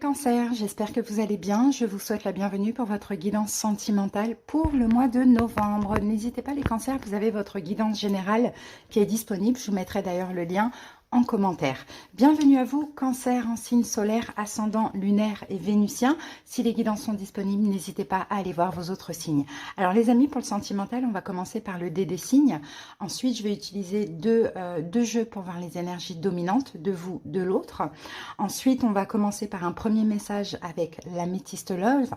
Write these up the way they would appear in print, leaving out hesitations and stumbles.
Cancer, j'espère que vous allez bien. Je vous souhaite la bienvenue pour votre guidance sentimentale pour le mois de novembre. N'hésitez pas les cancers, vous avez votre guidance générale qui est disponible. Je vous mettrai d'ailleurs le lien en commentaire. Bienvenue à vous, cancer en signe solaire, ascendant, lunaire et vénusien. Si les guidances sont disponibles, n'hésitez pas à aller voir vos autres signes. Alors les amis, pour le sentimental, on va commencer par le dé des signes. Ensuite, je vais utiliser deux jeux pour voir les énergies dominantes de vous, de l'autre. Ensuite, on va commencer par un premier message avec l'améthyste love.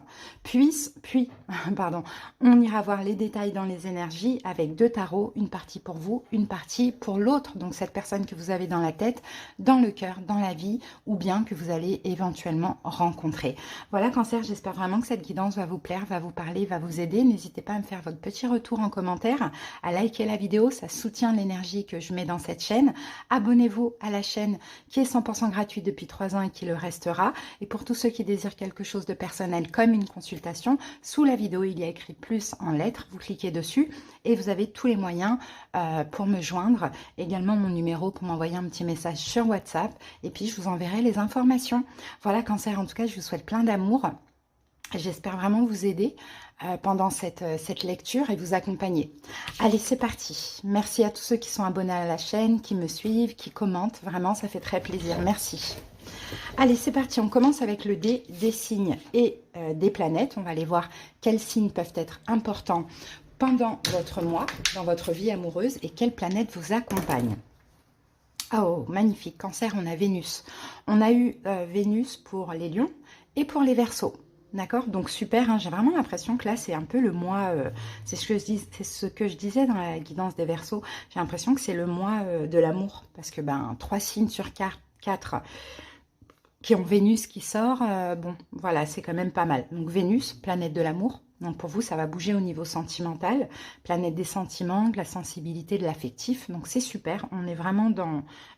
Pardon, on ira voir les détails dans les énergies avec deux tarots, une partie pour vous, une partie pour l'autre. Donc cette personne que vous avez dans la tête, dans le cœur, dans la vie, ou bien que vous allez éventuellement rencontrer. Voilà cancer, j'espère vraiment que cette guidance va vous plaire, va vous parler, va vous aider. N'hésitez pas à me faire votre petit retour en commentaire, à liker la vidéo, ça soutient l'énergie que je mets dans cette chaîne. Abonnez-vous à la chaîne qui est 100% gratuite depuis 3 ans et qui le restera. Et pour tous ceux qui désirent quelque chose de personnel comme une consultation, sous la vidéo, il y a écrit plus en lettres. Vous cliquez dessus et vous avez tous les moyens pour me joindre. Également mon numéro pour m'envoyer un petit message sur WhatsApp. Et puis, je vous enverrai les informations. Voilà, cancer, en tout cas, je vous souhaite plein d'amour. J'espère vraiment vous aider pendant cette lecture et vous accompagner. Allez, c'est parti. Merci à tous ceux qui sont abonnés à la chaîne, qui me suivent, qui commentent. Vraiment, ça fait très plaisir. Merci. Allez, c'est parti. On commence avec le dé des signes et des planètes. On va aller voir quels signes peuvent être importants pendant votre mois, dans votre vie amoureuse, et quelles planètes vous accompagnent. Oh, magnifique. Cancer, on a Vénus. On a eu Vénus pour les lions et pour les Verseaux. D'accord, donc super, hein, j'ai vraiment l'impression que là c'est un peu le mois, c'est ce que je disais dans la guidance des Verseaux, j'ai l'impression que c'est le mois de l'amour, parce que 3 signes sur 4 qui ont Vénus qui sort, bon voilà, c'est quand même pas mal. Donc Vénus, planète de l'amour, donc pour vous ça va bouger au niveau sentimental, planète des sentiments, de la sensibilité, de l'affectif, donc c'est super, on est vraiment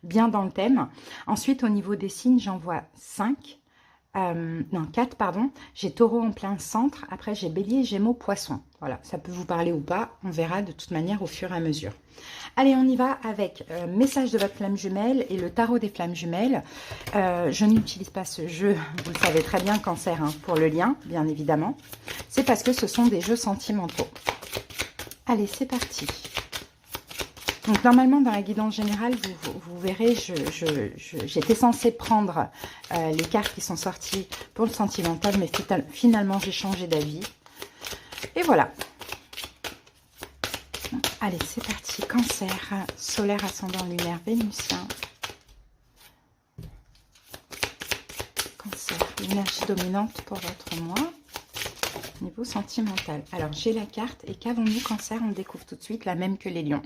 bien dans le thème. Ensuite au niveau des signes, j'en vois 5. Non, 4, pardon. J'ai taureau en plein centre. Après, j'ai bélier, gémeaux, poisson. Voilà, ça peut vous parler ou pas. On verra de toute manière au fur et à mesure. Allez, on y va avec message de votre flamme jumelle et le tarot des flammes jumelles. Je n'utilise pas ce jeu, vous le savez très bien, cancer, hein, pour le lien, bien évidemment. C'est parce que ce sont des jeux sentimentaux. Allez, c'est parti. Donc normalement dans la guidance générale, vous verrez, j'étais censée prendre les cartes qui sont sorties pour le sentimental, mais finalement j'ai changé d'avis. Et voilà. Allez, c'est parti. Cancer, solaire, ascendant, lunaire, vénusien. Cancer, l'énergie dominante pour votre mois. Niveau sentimental. Alors j'ai la carte et qu'avons-nous cancer? On découvre tout de suite la même que les lions.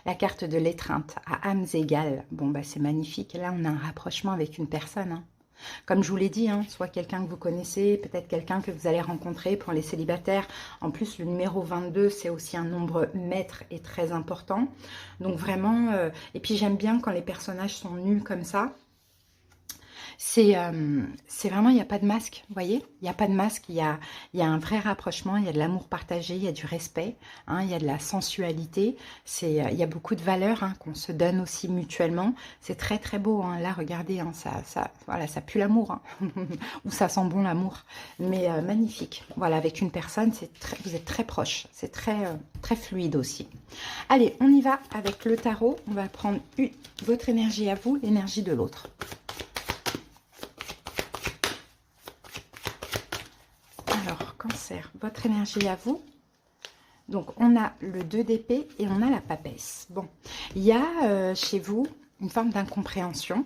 La carte de l'étreinte à âmes égales. Bon, bah c'est magnifique. Là, on a un rapprochement avec une personne. Hein. Comme je vous l'ai dit, hein, soit quelqu'un que vous connaissez, peut-être quelqu'un que vous allez rencontrer pour les célibataires. En plus, le numéro 22, c'est aussi un nombre maître et très important. Donc vraiment, et puis j'aime bien quand les personnages sont nus comme ça. C'est vraiment, il n'y a pas de masque, vous voyez, il n'y a pas de masque, il y a un vrai rapprochement, il y a de l'amour partagé, il y a du respect, hein, il y a de la sensualité, il y a beaucoup de valeurs hein, qu'on se donne aussi mutuellement, c'est très très beau, hein. Là regardez, hein, voilà, ça pue l'amour, hein. Ou ça sent bon l'amour, mais magnifique, voilà, avec une personne, vous êtes très proche, c'est très fluide aussi. Allez, on y va avec le tarot, on va prendre votre énergie à vous, l'énergie de l'autre. Alors, cancer, votre énergie à vous. Donc, on a le 2 d'épée et on a la papesse. Bon, il y a chez vous une forme d'incompréhension.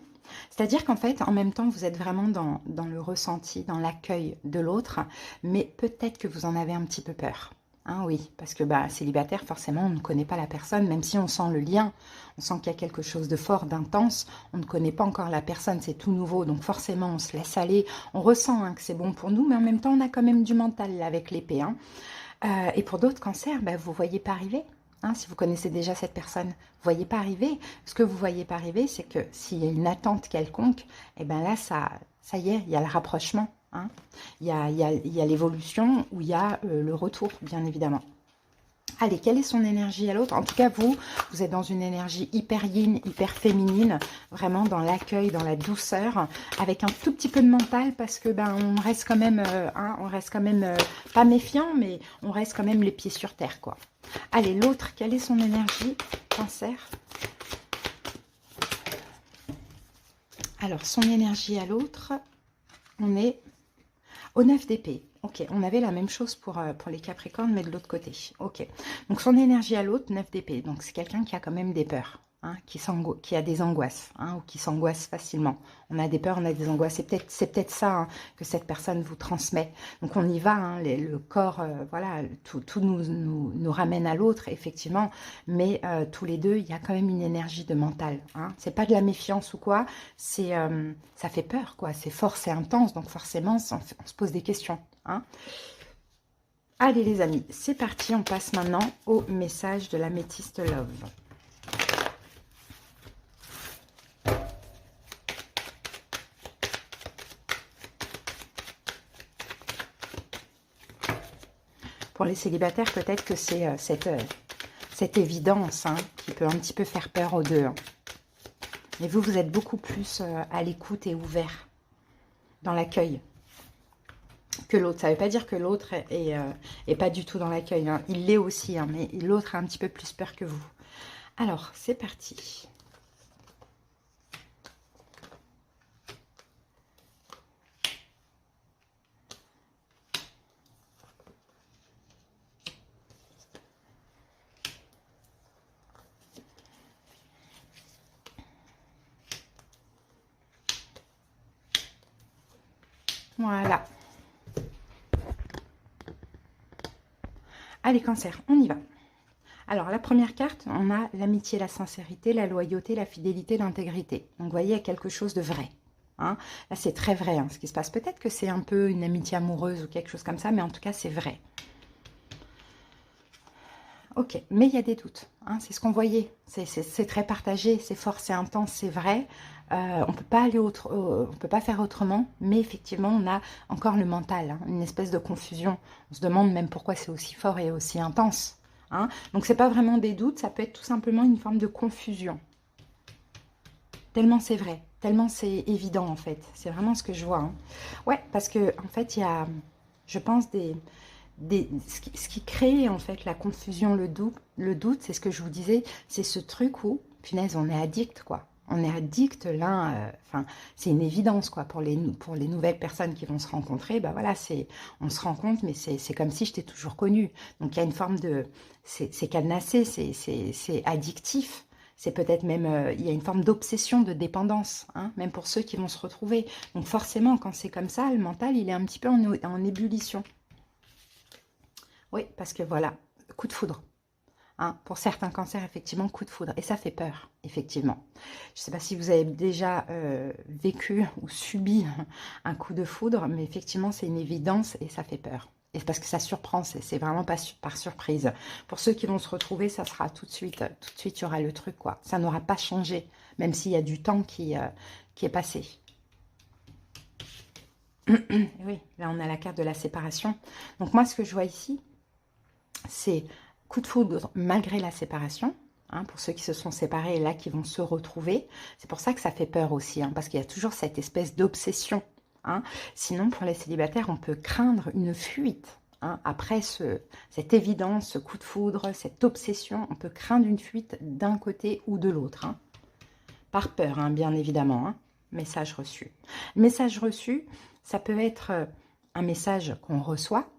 C'est-à-dire qu'en fait, en même temps, vous êtes vraiment dans le ressenti, dans l'accueil de l'autre, mais peut-être que vous en avez un petit peu peur. Hein, oui, parce que célibataire, forcément, on ne connaît pas la personne, même si on sent le lien, on sent qu'il y a quelque chose de fort, d'intense, on ne connaît pas encore la personne, c'est tout nouveau, donc forcément, on se laisse aller, on ressent hein, que c'est bon pour nous, mais en même temps, on a quand même du mental là, avec l'épée. Hein. Et pour d'autres cancers, vous ne voyez pas arriver. Hein, si vous connaissez déjà cette personne, vous ne voyez pas arriver. Ce que vous ne voyez pas arriver, c'est que s'il y a une attente quelconque, et bien là, ça y est, il y a le rapprochement. Hein. Il y a l'évolution ou il y a le retour, bien évidemment. Allez, quelle est son énergie à l'autre? En tout cas, vous êtes dans une énergie hyper yin, hyper féminine, vraiment dans l'accueil, dans la douceur, avec un tout petit peu de mental, parce que ben on reste quand même, on reste quand même pas méfiant, mais on reste quand même les pieds sur terre, quoi. Allez, l'autre, quelle est son énergie? Cancer. Alors, son énergie à l'autre, on est au 9 d'épée. Ok, on avait la même chose pour les Capricornes, mais de l'autre côté. Ok, donc son énergie à l'autre, 9 d'épée. Donc c'est quelqu'un qui a quand même des peurs, hein, qui a des angoisses, hein, ou qui s'angoisse facilement. On a des peurs, on a des angoisses. C'est peut-être ça, hein, que cette personne vous transmet. Donc on y va, hein, le corps, voilà, tout nous ramène à l'autre, effectivement. Mais tous les deux, il y a quand même une énergie de mental. Hein. C'est pas de la méfiance ou quoi, c'est ça fait peur, quoi. C'est fort, c'est intense, donc forcément, on se pose des questions. Hein. Allez les amis, c'est parti, on passe maintenant au message de l'améthyste love. Pour les célibataires, peut-être que c'est cette évidence, hein, qui peut un petit peu faire peur aux deux. Hein. Mais vous êtes beaucoup plus à l'écoute et ouvert dans l'accueil que l'autre. Ça ne veut pas dire que l'autre est pas du tout dans l'accueil. Hein. Il l'est aussi, hein, mais l'autre a un petit peu plus peur que vous. Alors, c'est parti. Voilà. Allez, Cancer, on y va. Alors, la première carte, on a l'amitié, la sincérité, la loyauté, la fidélité, l'intégrité. Donc, vous voyez, il y a quelque chose de vrai. Hein. Là, c'est très vrai, hein, ce qui se passe. Peut-être que c'est un peu une amitié amoureuse ou quelque chose comme ça, mais en tout cas, c'est vrai. Ok, mais il y a des doutes. Hein, c'est ce qu'on voyait. C'est très partagé, c'est fort, c'est intense, c'est vrai. On peut pas aller on peut pas faire autrement, mais effectivement, on a encore le mental, hein, une espèce de confusion. On se demande même pourquoi c'est aussi fort et aussi intense. Hein. Donc, c'est pas vraiment des doutes, ça peut être tout simplement une forme de confusion. Tellement c'est vrai, tellement c'est évident en fait. C'est vraiment ce que je vois. Hein. Ouais, parce que en fait, il y a, je pense, ce qui crée en fait la confusion, le doute, c'est ce que je vous disais, c'est ce truc où, punaise, on est addict, quoi. On est addict l'un, enfin, c'est une évidence, quoi, pour les nouvelles personnes qui vont se rencontrer, bah voilà, on se rencontre, mais c'est comme si je t'ai toujours connu. Donc, il y a une forme de, c'est cadenassé, c'est addictif. C'est peut-être même, il y a une forme d'obsession, de dépendance, hein, même pour ceux qui vont se retrouver. Donc, forcément, quand c'est comme ça, le mental, il est un petit peu en ébullition. Oui, parce que voilà, coup de foudre. Hein, pour certains cancers, effectivement, coup de foudre. Et ça fait peur, effectivement. Je ne sais pas si vous avez déjà vécu ou subi un coup de foudre, mais effectivement, c'est une évidence et ça fait peur. Et parce que ça surprend, c'est vraiment pas par surprise. Pour ceux qui vont se retrouver, ça sera tout de suite, il y aura le truc, quoi. Ça n'aura pas changé, même s'il y a du temps qui est passé. Oui, là, on a la carte de la séparation. Donc, moi, ce que je vois ici, c'est coup de foudre malgré la séparation, hein, pour ceux qui se sont séparés et là qui vont se retrouver. C'est pour ça que ça fait peur aussi, hein, parce qu'il y a toujours cette espèce d'obsession. Hein. Sinon, pour les célibataires, on peut craindre une fuite. Hein. Après cette évidence, ce coup de foudre, cette obsession, on peut craindre une fuite d'un côté ou de l'autre. Hein. Par peur, hein, bien évidemment. Hein. Message reçu. Message reçu, ça peut être un message qu'on reçoit.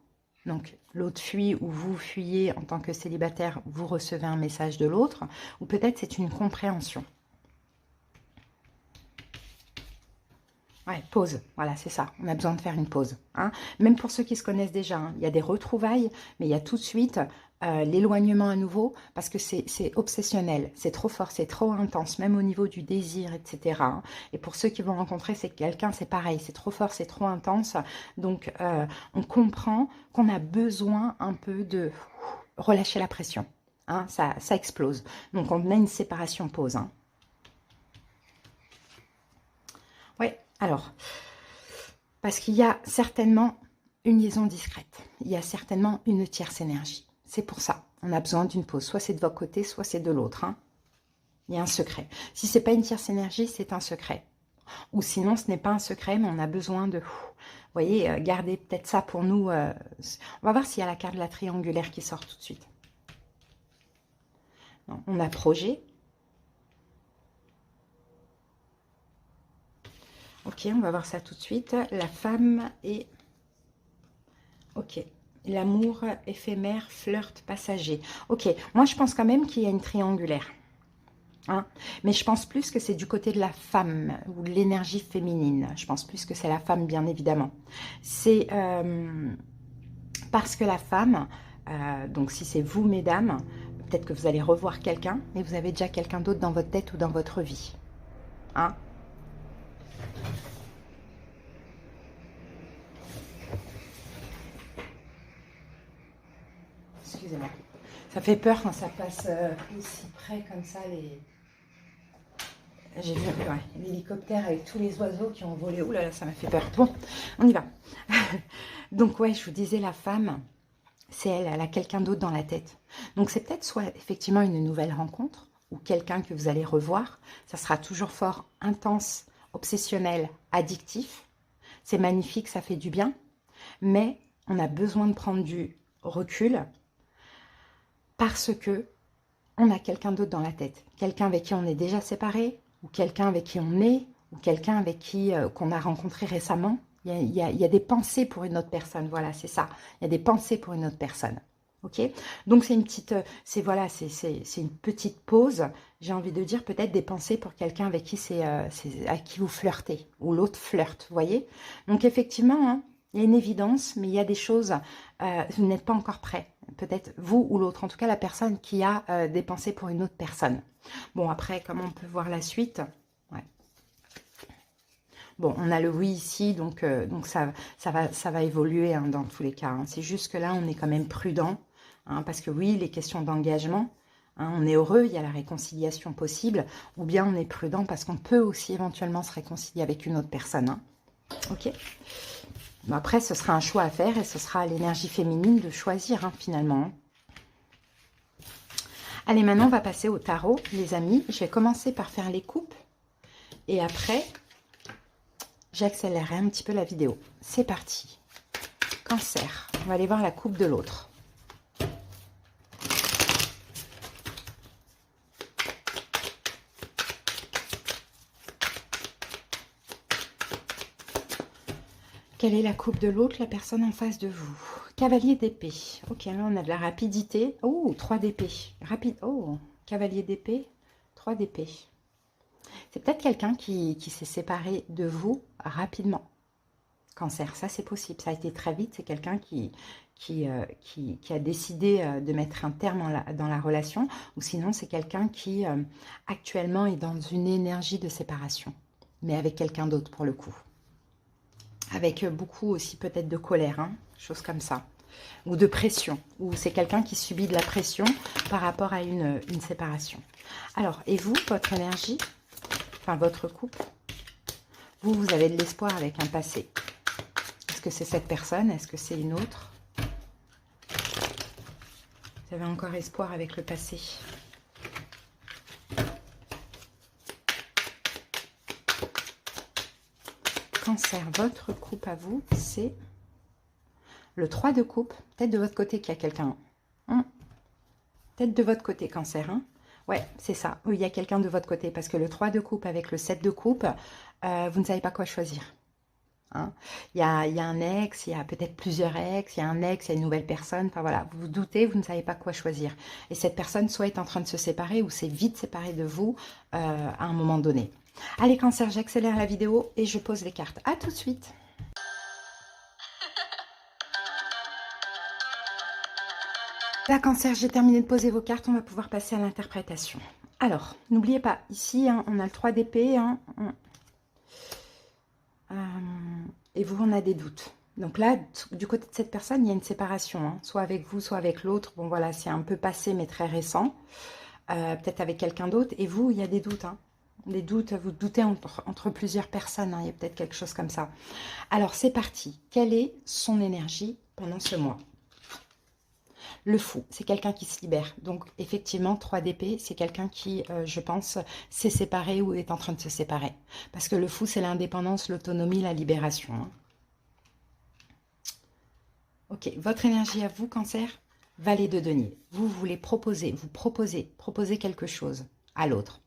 Donc, l'autre fuit ou vous fuyez en tant que célibataire, vous recevez un message de l'autre. Ou peut-être c'est une compréhension. Ouais, pause. Voilà, c'est ça. On a besoin de faire une pause. Hein. Même pour ceux qui se connaissent déjà, hein. Il y a des retrouvailles, mais il y a tout de suite l'éloignement à nouveau parce que c'est obsessionnel. C'est trop fort, c'est trop intense, même au niveau du désir, etc. Hein. Et pour ceux qui vont rencontrer quelqu'un, c'est pareil. C'est trop fort, c'est trop intense. Donc, on comprend qu'on a besoin un peu de relâcher la pression. Hein. Ça explose. Donc, on a une séparation pause. Hein. Oui, alors, parce qu'il y a certainement une liaison discrète. Il y a certainement une tierce énergie. C'est pour ça. On a besoin d'une pause. Soit c'est de votre côté, soit c'est de l'autre. Hein. Il y a un secret. Si ce n'est pas une tierce énergie, c'est un secret. Ou sinon, ce n'est pas un secret, mais on a besoin de... Vous voyez, gardez peut-être ça pour nous. On va voir s'il y a la carte de la triangulaire qui sort tout de suite. Non, on a projet. Ok, on va voir ça tout de suite. La femme et... Ok. L'amour éphémère, flirt, passager. Ok, moi je pense quand même qu'il y a une triangulaire. Hein, mais je pense plus que c'est du côté de la femme ou de l'énergie féminine. Je pense plus que c'est la femme, bien évidemment. C'est parce que la femme, donc si c'est vous, mesdames, peut-être que vous allez revoir quelqu'un, mais vous avez déjà quelqu'un d'autre dans votre tête ou dans votre vie. Hein? Excusez-moi. Ça fait peur quand ça passe aussi près comme ça, les... J'ai vu l'hélicoptère avec tous les oiseaux qui ont volé. Ouh là là, ça m'a fait peur. Bon, on y va. Donc ouais, je vous disais, la femme, c'est elle, elle a quelqu'un d'autre dans la tête. Donc c'est peut-être soit effectivement une nouvelle rencontre ou quelqu'un que vous allez revoir. Ça sera toujours fort, intense, obsessionnel, addictif. C'est magnifique, ça fait du bien. Mais on a besoin de prendre du recul parce que on a quelqu'un d'autre dans la tête. Quelqu'un avec qui on est déjà séparé, ou quelqu'un avec qui on est, ou quelqu'un avec qui qu'on a rencontré récemment. Il y a des pensées pour une autre personne, voilà, c'est ça. Il y a des pensées pour une autre personne. Ok, donc c'est une petite, c'est voilà, c'est une petite pause. J'ai envie de dire peut-être des pensées pour quelqu'un avec qui c'est à qui vous flirtez ou l'autre flirte, vous voyez. Donc effectivement, hein, il y a une évidence, mais il y a des choses, vous n'êtes pas encore prêt. Peut-être vous ou l'autre, en tout cas la personne qui a des pensées pour une autre personne. Bon, après, comment on peut voir la suite? Ouais. Bon, on a le oui ici, donc ça va évoluer hein, dans tous les cas. Hein. C'est juste que là, on est quand même prudent, hein, parce que oui, les questions d'engagement, hein, on est heureux, il y a la réconciliation possible, ou bien on est prudent parce qu'on peut aussi éventuellement se réconcilier avec une autre personne. Hein. Ok. Bon, après, ce sera un choix à faire et ce sera à l'énergie féminine de choisir hein, finalement. Hein. Allez, maintenant, on va passer au tarot, les amis. Je vais commencer par faire les coupes. Et après, j'accélérerai un petit peu la vidéo. C'est parti. Cancer. On va aller voir la coupe de l'autre. Quelle est la coupe de l'autre, la personne en face de vous? Cavalier d'épée. Ok, là, on a de la rapidité. Oh, 3 d'épée. Rapide. Oh, cavalier d'épée, 3 d'épée. C'est peut-être quelqu'un qui s'est séparé de vous rapidement. Cancer, ça c'est possible. Ça a été très vite. C'est quelqu'un qui a décidé de mettre un terme dans la relation. Ou sinon, c'est quelqu'un qui actuellement est dans une énergie de séparation. Mais avec quelqu'un d'autre pour le coup. Avec beaucoup aussi peut-être de colère, hein, choses comme ça. Ou de pression. Ou c'est quelqu'un qui subit de la pression par rapport à une séparation. Alors, et vous, votre énergie, enfin votre couple, vous avez de l'espoir avec un passé. Est-ce que c'est cette personne? Est-ce que c'est une autre? Vous avez encore espoir avec le passé. Cancer, votre coupe à vous, c'est le 3 de coupe. Peut-être de votre côté qu'il y a quelqu'un. Peut-être de votre côté, Cancer. Hein. Ouais, c'est ça. Oui, il y a quelqu'un de votre côté. Parce que le 3 de coupe avec le 7 de coupe, vous ne savez pas quoi choisir. Hein. Il y a un ex, il y a peut-être plusieurs ex, il y a un ex, il y a une nouvelle personne. Enfin voilà, vous vous doutez, vous ne savez pas quoi choisir. Et cette personne soit est en train de se séparer ou s'est vite séparée de vous à un moment donné. Allez, Cancer, j'accélère la vidéo et je pose les cartes. À tout de suite. Là, Cancer, j'ai terminé de poser vos cartes. On va pouvoir passer à l'interprétation. Alors, n'oubliez pas, ici, hein, on a le 3 d'épée. Hein, et vous, on a des doutes. Donc là, du côté de cette personne, il y a une séparation. Hein, soit avec vous, soit avec l'autre. Bon, voilà, c'est un peu passé, mais très récent. Peut-être avec quelqu'un d'autre. Et vous, il y a des doutes. Hein. Des doutes, vous doutez entre plusieurs personnes, hein, il y a peut-être quelque chose comme ça. Alors, c'est parti. Quelle est son énergie pendant ce mois? Le fou, c'est quelqu'un qui se libère. Donc, effectivement, 3 d'épée, c'est quelqu'un qui, je pense, s'est séparé ou est en train de se séparer. Parce que le fou, c'est l'indépendance, l'autonomie, la libération. Hein. Ok, votre énergie à vous, Cancer, valet de denier. Vous voulez proposer, proposer quelque chose à l'autre.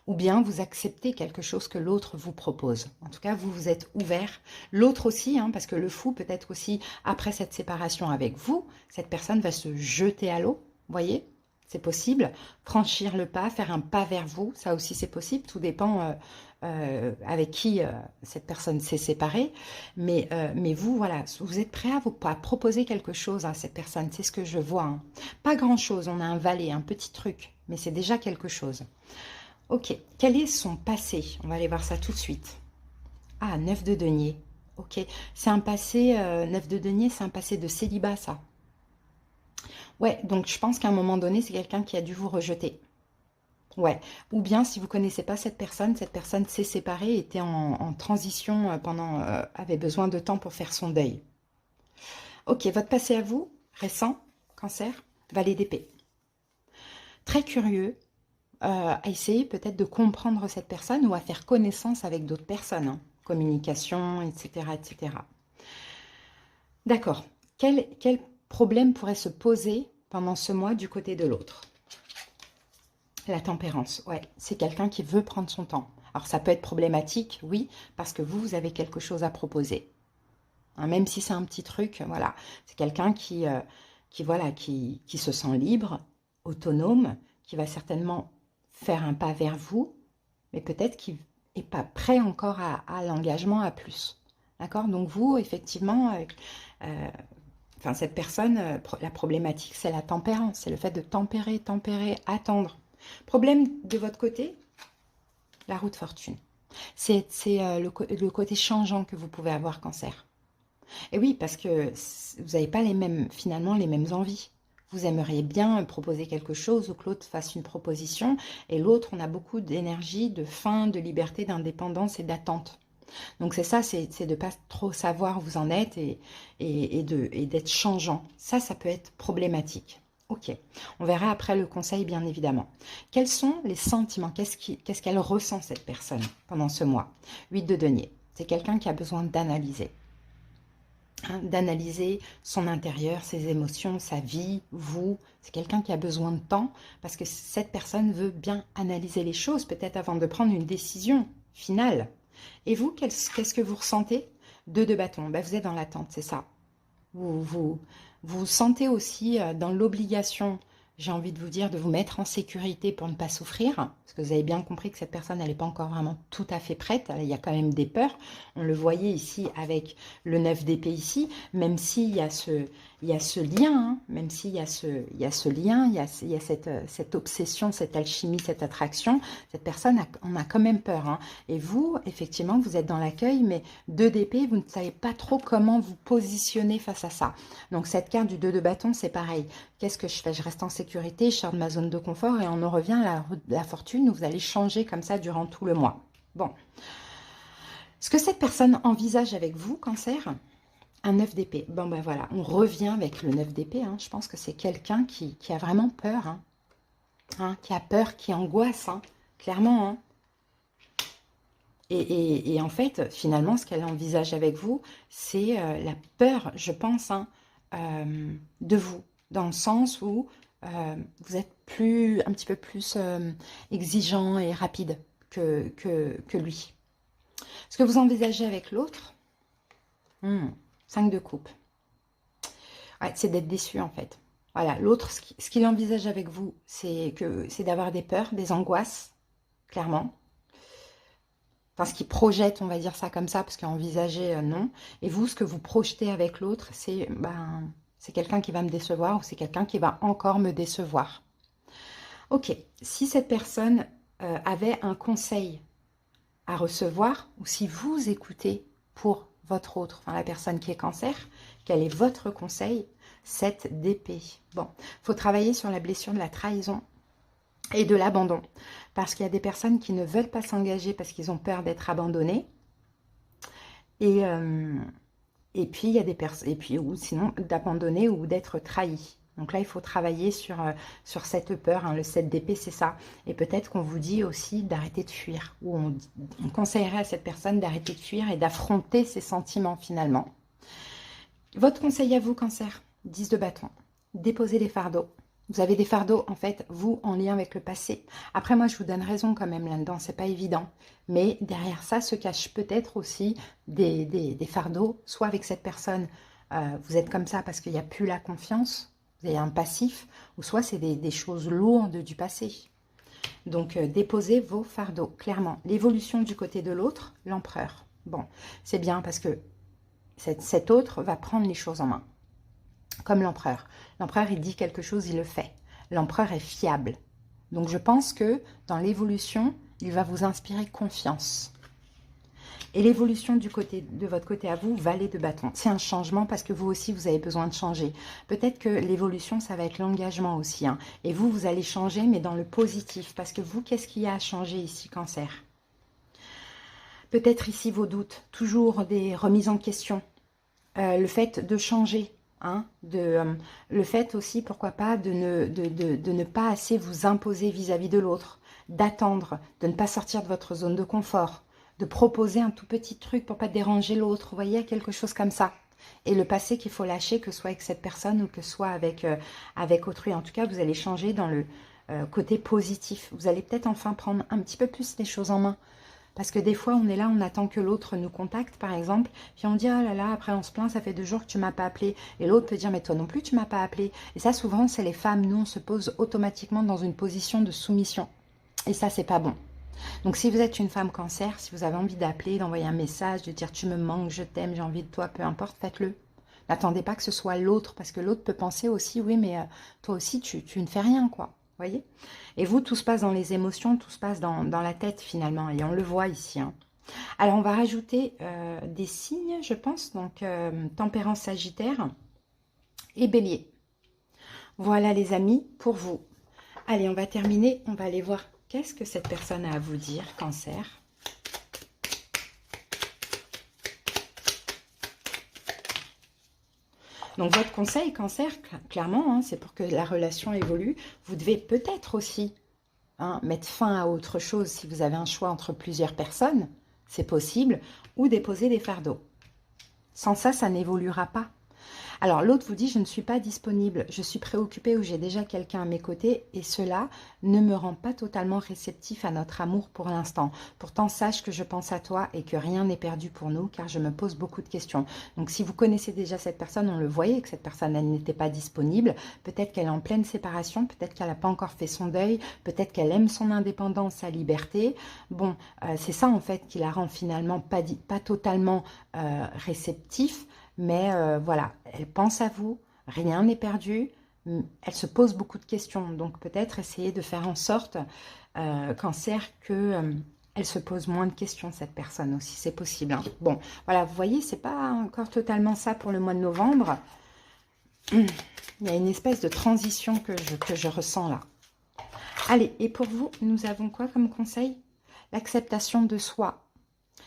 Ou bien vous acceptez quelque chose que l'autre vous propose. En tout cas, vous vous êtes ouvert. L'autre aussi, hein, parce que le fou, peut-être aussi, après cette séparation avec vous, cette personne va se jeter à l'eau, voyez, c'est possible. Franchir le pas, faire un pas vers vous, ça aussi c'est possible. Tout dépend avec qui cette personne s'est séparée. Mais vous, voilà, vous êtes prêt à proposer quelque chose à cette personne. C'est ce que je vois. Hein. Pas grand-chose, on a un valet, un petit truc, mais c'est déjà quelque chose. Ok, quel est son passé? On va aller voir ça tout de suite. Ah, 9 de denier. Ok, c'est un passé, 9 de denier, c'est un passé de célibat, ça. Ouais, donc je pense qu'à un moment donné, c'est quelqu'un qui a dû vous rejeter. Ouais, ou bien si vous ne connaissez pas cette personne s'est séparée, était en transition avait besoin de temps pour faire son deuil. Ok, votre passé à vous, récent, Cancer, valet d'épée. Très curieux, à essayer peut-être de comprendre cette personne ou à faire connaissance avec d'autres personnes, hein. Communication, etc. etc. D'accord. Quel problème pourrait se poser pendant ce mois du côté de l'autre? La tempérance, ouais, c'est quelqu'un qui veut prendre son temps. Alors ça peut être problématique, oui, parce que vous avez quelque chose à proposer. Hein, même si c'est un petit truc, voilà. C'est quelqu'un qui se sent libre, autonome, qui va certainement faire un pas vers vous, mais peut-être qu'il n'est pas prêt encore à l'engagement à plus. D'accord? Donc vous, effectivement, cette personne, la problématique, c'est la tempérance, c'est le fait de tempérer, attendre. Problème de votre côté, la roue de fortune. C'est le côté changeant que vous pouvez avoir, Cancer. Et oui, parce que vous n'avez pas finalement les mêmes envies. Vous aimeriez bien proposer quelque chose ou que l'autre fasse une proposition, et l'autre, on a beaucoup d'énergie, de faim, de liberté, d'indépendance et d'attente. Donc c'est ça, c'est de ne pas trop savoir où vous en êtes et d'être changeant. Ça peut être problématique. Ok, on verra après le conseil, bien évidemment. Quels sont les sentiments? Qu'est-ce qu'elle ressent, cette personne, pendant ce mois? 8 de denier. C'est quelqu'un qui a besoin d'analyser. Hein, d'analyser son intérieur, ses émotions, sa vie, vous. C'est quelqu'un qui a besoin de temps parce que cette personne veut bien analyser les choses, peut-être avant de prendre une décision finale. Et vous, qu'est-ce que vous ressentez? 2 de bâton. Ben, vous êtes dans l'attente, c'est ça. Vous vous sentez aussi dans l'obligation, j'ai envie de vous dire, de vous mettre en sécurité pour ne pas souffrir. Parce que vous avez bien compris que cette personne, elle n'est pas encore vraiment tout à fait prête. Il y a quand même des peurs. On le voyait ici avec le 9 d'épée ici, même s'il y a ce lien, hein, même s'il y a ce lien, il y a cette obsession, cette alchimie, cette attraction, cette personne en a quand même peur. Hein. Et vous, effectivement, vous êtes dans l'accueil, mais 2 d'épée, vous ne savez pas trop comment vous positionner face à ça. Donc cette carte du 2 de bâton, c'est pareil. Qu'est-ce que je fais? Je reste en sécurité, je sors de ma zone de confort et on en revient à la fortune où vous allez changer comme ça durant tout le mois. Bon. Ce que cette personne envisage avec vous, Cancer, un 9 d'épée. Bon, ben voilà, on revient avec le 9 d'épée. Hein. Je pense que c'est quelqu'un qui a vraiment peur. Hein. Hein, qui a peur, qui angoisse, hein. Clairement. Hein. Et en fait, finalement, ce qu'elle envisage avec vous, c'est la peur, je pense, hein, de vous. Dans le sens où vous êtes un petit peu plus exigeant et rapide que lui. Ce que vous envisagez avec l'autre, 5 de coupe. Ouais, c'est d'être déçu en fait. Voilà, l'autre, ce qu'il envisage avec vous, c'est d'avoir des peurs, des angoisses, clairement. Enfin, ce qu'il projette, on va dire ça comme ça, parce qu'envisager, non. Et vous, ce que vous projetez avec l'autre, c'est quelqu'un qui va me décevoir ou c'est quelqu'un qui va encore me décevoir. Ok, si cette personne avait un conseil à recevoir, ou si vous écoutez pour votre autre, enfin la personne qui est Cancer, quel est votre conseil? 7 d'épée. Bon, il faut travailler sur la blessure de la trahison et de l'abandon. Parce qu'il y a des personnes qui ne veulent pas s'engager parce qu'ils ont peur d'être abandonnés. Et puis, il y a des personnes, ou sinon d'abandonner ou d'être trahis. Donc là, il faut travailler sur cette peur. Hein. Le 7 d'épée, c'est ça. Et peut-être qu'on vous dit aussi d'arrêter de fuir. Ou on conseillerait à cette personne d'arrêter de fuir et d'affronter ses sentiments finalement. Votre conseil à vous, Cancer, 10 de bâton. Déposez les fardeaux. Vous avez des fardeaux, en fait, vous, en lien avec le passé. Après, moi, je vous donne raison quand même là-dedans, c'est pas évident. Mais derrière ça se cache peut-être aussi des fardeaux, soit avec cette personne, vous êtes comme ça parce qu'il n'y a plus la confiance, vous avez un passif, ou soit c'est des choses lourdes du passé. Donc, déposez vos fardeaux, clairement. L'évolution du côté de l'autre, l'empereur. Bon, c'est bien parce que cet autre va prendre les choses en main. Comme l'empereur. L'empereur, il dit quelque chose, il le fait. L'empereur est fiable. Donc, je pense que dans l'évolution, il va vous inspirer confiance. Et l'évolution de votre côté à vous, valet de bâton. C'est un changement parce que vous aussi, vous avez besoin de changer. Peut-être que l'évolution, ça va être l'engagement aussi. Hein. Et vous, vous allez changer, mais dans le positif. Parce que vous, qu'est-ce qu'il y a à changer ici, Cancer? Peut-être ici vos doutes, toujours des remises en question. Le fait de changer. Hein, le fait aussi, pourquoi pas, de ne pas assez vous imposer vis-à-vis de l'autre, d'attendre, de ne pas sortir de votre zone de confort, de proposer un tout petit truc pour pas déranger l'autre, vous voyez, quelque chose comme ça. Et le passé qu'il faut lâcher, que ce soit avec cette personne ou que ce soit avec autrui. En tout cas, vous allez changer dans le côté positif. Vous allez peut-être enfin prendre un petit peu plus les choses en main. Parce que des fois, on est là, on attend que l'autre nous contacte, par exemple. Puis on dit, ah là là, après on se plaint, ça fait 2 jours que tu ne m'as pas appelé. Et l'autre peut dire, mais toi non plus, tu ne m'as pas appelé. Et ça, souvent, c'est les femmes. Nous, on se pose automatiquement dans une position de soumission. Et ça, c'est pas bon. Donc, si vous êtes une femme Cancer, si vous avez envie d'appeler, d'envoyer un message, de dire, tu me manques, je t'aime, j'ai envie de toi, peu importe, faites-le. N'attendez pas que ce soit l'autre, parce que l'autre peut penser aussi, oui, mais toi aussi, tu ne fais rien, quoi. Voyez? Et vous, tout se passe dans les émotions, tout se passe dans la tête finalement, et on le voit ici. Hein. Alors, on va rajouter des signes, je pense, donc Tempérance, Sagittaire et Bélier. Voilà les amis, pour vous. Allez, on va terminer, on va aller voir qu'est-ce que cette personne a à vous dire, Cancer. Donc, votre conseil, Cancer, clairement, hein, c'est pour que la relation évolue. Vous devez peut-être aussi mettre fin à autre chose si vous avez un choix entre plusieurs personnes. C'est possible. Ou déposer des fardeaux. Sans ça, ça n'évoluera pas. Alors, l'autre vous dit, je ne suis pas disponible, je suis préoccupée ou j'ai déjà quelqu'un à mes côtés et cela ne me rend pas totalement réceptif à notre amour pour l'instant. Pourtant, sache que je pense à toi et que rien n'est perdu pour nous car je me pose beaucoup de questions. Donc, si vous connaissez déjà cette personne, on le voyait que cette personne n'était pas disponible. Peut-être qu'elle est en pleine séparation, peut-être qu'elle n'a pas encore fait son deuil, peut-être qu'elle aime son indépendance, sa liberté. Bon, c'est ça en fait qui la rend finalement pas totalement réceptif. Mais voilà, elle pense à vous, rien n'est perdu, elle se pose beaucoup de questions. Donc peut-être essayer de faire en sorte, Cancer, qu'elle se pose moins de questions, cette personne aussi, c'est possible. Hein. Bon, voilà, vous voyez, c'est pas encore totalement ça pour le mois de novembre. Il y a une espèce de transition que je ressens là. Allez, et pour vous, nous avons quoi comme conseil? L'acceptation de soi.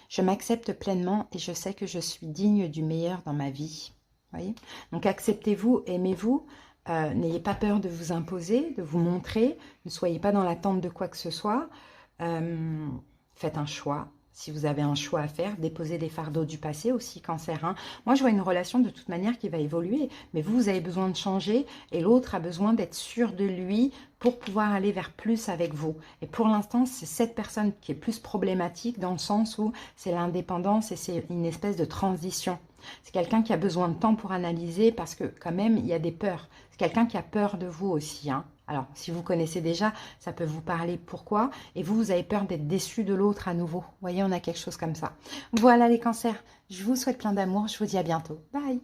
Je m'accepte pleinement et je sais que je suis digne du meilleur dans ma vie. Voyez, donc acceptez-vous, aimez-vous, n'ayez pas peur de vous imposer, de vous montrer, ne soyez pas dans l'attente de quoi que ce soit. Faites un choix. Si vous avez un choix à faire, déposez des fardeaux du passé aussi, Cancer. Hein. Moi, je vois une relation de toute manière qui va évoluer, mais vous avez besoin de changer et l'autre a besoin d'être sûr de lui pour pouvoir aller vers plus avec vous. Et pour l'instant, c'est cette personne qui est plus problématique dans le sens où c'est l'indépendance et c'est une espèce de transition. C'est quelqu'un qui a besoin de temps pour analyser parce que quand même, il y a des peurs. C'est quelqu'un qui a peur de vous aussi. Hein. Alors, si vous connaissez déjà, ça peut vous parler pourquoi. Et vous, vous avez peur d'être déçu de l'autre à nouveau. Vous voyez, on a quelque chose comme ça. Voilà les cancers. Je vous souhaite plein d'amour. Je vous dis à bientôt. Bye.